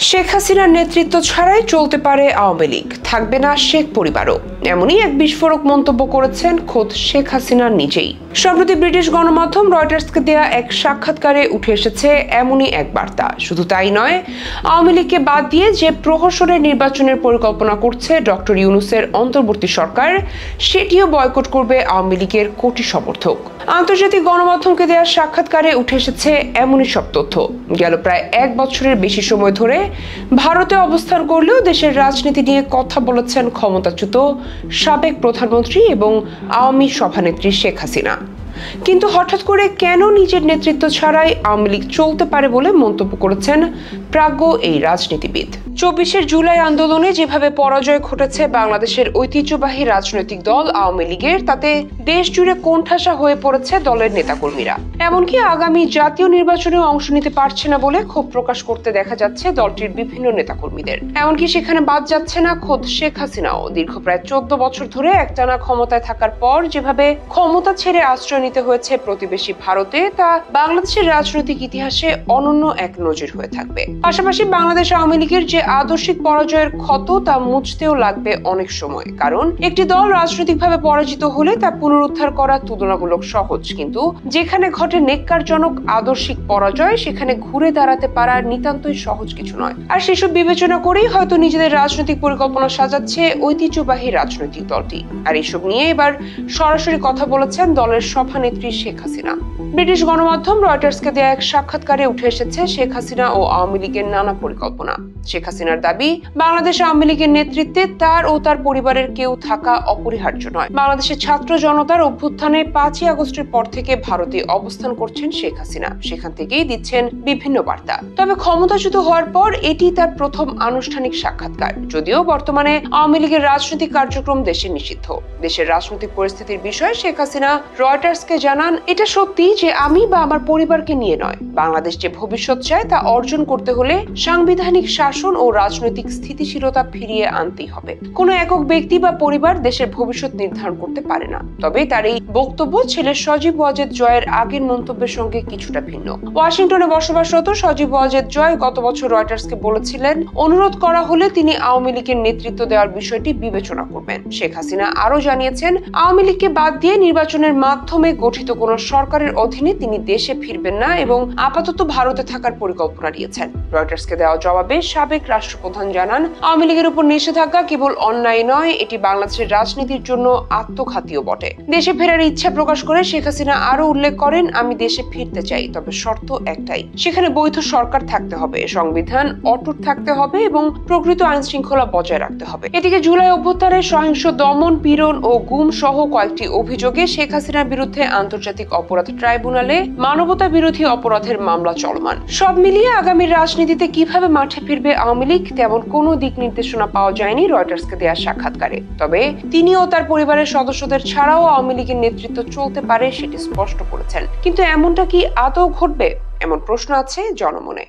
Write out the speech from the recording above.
শেখ হাসিনার নেতৃত্ব ছাড়াই চলতে পারে আওয়ামী লীগ, থাকবে না শেখ পরিবারও। এমনই এক বিস্ফোরক মন্তব্য করেছেন খোদ শেখ হাসিনা নিজেই। সম্প্রতি ব্রিটিশ গণমাধ্যম রয়টার্সকে দেয়া এক সাক্ষাৎকারে উঠে এসেছে এমনই এক বার্তা। শুধু তাই নয়, আওয়ামী লীগকে বাদ দিয়ে যে প্রহসনের নির্বাচনের পরিকল্পনা করছে ডক্টর ইউনূসের অন্তর্বর্তী সরকার, সেটিও বয়কট করবে আওয়ামী লীগের কোটি সমর্থক। আন্তর্জাতিক গণমাধ্যমকে দেয়া সাক্ষাৎকারে উঠে এসেছে এমনই সব তথ্য। গেল প্রায় এক বছরের বেশি সময় ধরে ভারতে অবস্থান করলেও দেশের রাজনীতি নিয়ে কথা বলেছেন ক্ষমতাচ্যুত সাবেক প্রধানমন্ত্রী এবং আওয়ামী সভানেত্রী শেখ হাসিনা। কিন্তু হঠাৎ করে কেন নিজের নেতৃত্ব ছাড়াই আওয়ামী লীগ চলতে পারে বলে মন্তব্য করেছেন প্রাজ্ঞ এই রাজনীতিবিদ। 24 জুলাই আন্দোলনে যেভাবে পরাজয় ঘটেছে বাংলাদেশের ঐতিহ্যবাহী রাজনৈতিক দল আওয়ামী লীগের, তাতে দেশ জুড়ে কোণঠাসা হয়ে পড়েছে দলের নেতাকর্মীরা। এমনকি আগামী জাতীয় নির্বাচনেও অংশ নিতে পারছে না বলে ক্ষোভ প্রকাশ করতে দেখা যাচ্ছে দলটির বিভিন্ন নেতাকর্মীদের। এমনকি সেখানে বাদ যাচ্ছে না খোদ শেখ হাসিনাও। দীর্ঘ প্রায় 14 বছর ধরে একটানা ক্ষমতায় থাকার পর যেভাবে ক্ষমতা ছেড়ে আশ্রয় নিতে হয়েছে প্রতিবেশী ভারতে, তা বাংলাদেশের রাজনৈতিক ইতিহাসে অনন্য এক নজির হয়ে থাকবে। পাশাপাশি বাংলাদেশ আওয়ামী লীগের যে আদর্শিক পরাজয়ের ক্ষত, তা মুছতেও লাগবে অনেক সময়। কারণ একটি দল রাজনৈতিকভাবে পরাজিত হলে তা পুনরুদ্ধার করা তুলনামূলক সহজ, কিন্তু যেখানে ঘটে নেককারজনক আদর্শিক পরাজয়, সেখানে ঘুরে দাঁড়াতে পারা নিতান্তই সহজ কিছু নয়। আর সেসব বিবেচনা করেই হয়তো নিজেদের রাজনৈতিক পরিকল্পনা সাজাচ্ছে ঐতিহ্যবাহী রাজনৈতিক দলটি। আর এসব নিয়ে এবার সরাসরি কথা বলেছেন দলের সভানেত্রী শেখ হাসিনা। ব্রিটিশ গণমাধ্যম রয়টার্সকে দেয়া এক সাক্ষাৎকারে উঠে এসেছে শেখ হাসিনা ও আওয়ামী লীগের নানা পরিকল্পনা। শেখ হাসিনার দাবি, বাংলাদেশ আওয়ামী লীগের নেতৃত্বে তার ও তার পরিবারের কেউ থাকা অপরিহার্য নয়। বাংলাদেশের ছাত্র জনতার অভ্যুত্থানে 5ই আগস্টের পর থেকে ভারতে অবস্থান করছেন শেখ হাসিনা। সেখান থেকেই দিচ্ছেন বিভিন্ন বার্তা। তবে ক্ষমতাচ্যুত হওয়ার পর এটি তার প্রথম আনুষ্ঠানিক সাক্ষাৎকার। যদিও বর্তমানে আওয়ামী লীগের রাজনৈতিক কার্যক্রম দেশে নিষিদ্ধ। দেশের রাজনৈতিক পরিস্থিতির বিষয়ে শেখ হাসিনা রয়টার্সকে জানান, এটা সত্যি যে আমি বা আমার পরিবারকে নিয়ে নয়, বাংলাদেশ যে ভবিষ্যৎ চায় তা অর্জন করতে হলে সাংবিধানিক শাসন ও রাজনৈতিক স্থিতিশীলতা ফিরিয়ে আনতেই হবে। কোনো একক ব্যক্তি বা পরিবার দেশের ভবিষ্যৎ নির্ধারণ করতে পারে না। তবে তার এই বক্তব্য ছেলে সজীব ওয়াজেদ জয়ের আগের মন্তব্যের সঙ্গে কিছুটা ভিন্ন। ওয়াশিংটনে বসবাসরত সজীব ওয়াজেদ জয় গত বছর রয়টার্সকে বলেছিলেন, অনুরোধ করা হলে তিনি আওয়ামী লীগের নেতৃত্ব দেওয়ার বিষয়টি বিবেচনা করবেন। শেখ হাসিনা আরো জানিয়েছেন, আওয়ামী লীগকে বাদ দিয়ে নির্বাচনের মাধ্যমে গঠিত কোনো সরকারের অধীনে তিনি দেশে ফিরবেন না এবং আপাতত ভারতে থাকার পরিকল্পনা নিয়েছেন। রয়টার্সকে দেওয়া জবাবে সাবেক রাষ্ট্রপ্রধান জানান, আওয়ামী লীগের উপর নিষেধাজ্ঞা কেবল অন্যায় নয়, এটি বাংলাদেশের রাজনীতির জন্য আত্মঘাতীও বটে। দেশে ফেরার ইচ্ছা প্রকাশ করে শেখ হাসিনা আরো উল্লেখ করেন, আমি দেশে ফিরতে চাই, তবে শর্ত একটাই, সেখানে বৈধ সরকার থাকতে হবে, সংবিধান অটুট থাকতে হবে এবং প্রকৃত আইন শৃঙ্খলা বজায় রাখতে হবে। এদিকে জুলাই অভ্যুত্থানে সহিংস দমন, পীড়ন ও গুম সহ কয়েকটি অভিযোগে শেখ হাসিনার বিরুদ্ধে আন্তর্জাতিক অপরাধ ট্রাইব্যুনালে মানবতা বিরোধী অপরাধের মামলা চলমান। সব মিলিয়ে আগামী রাজনীতিতে কিভাবে মাঠে ফিরবে আওয়ামী লীগ, তেমন কোনো দিক নির্দেশনা পাওয়া যায়নি রয়টার্সকে দেয়া সাক্ষাৎকারে। তবে তিনি ও তার পরিবারের সদস্যদের ছাড়াও আওয়ামী লীগের নেতৃত্ব চলতে পারে সেটি স্পষ্ট করেছেন। কিন্তু এমনটা কি আদৌ ঘটবে, এমন প্রশ্ন আছে জনমনে।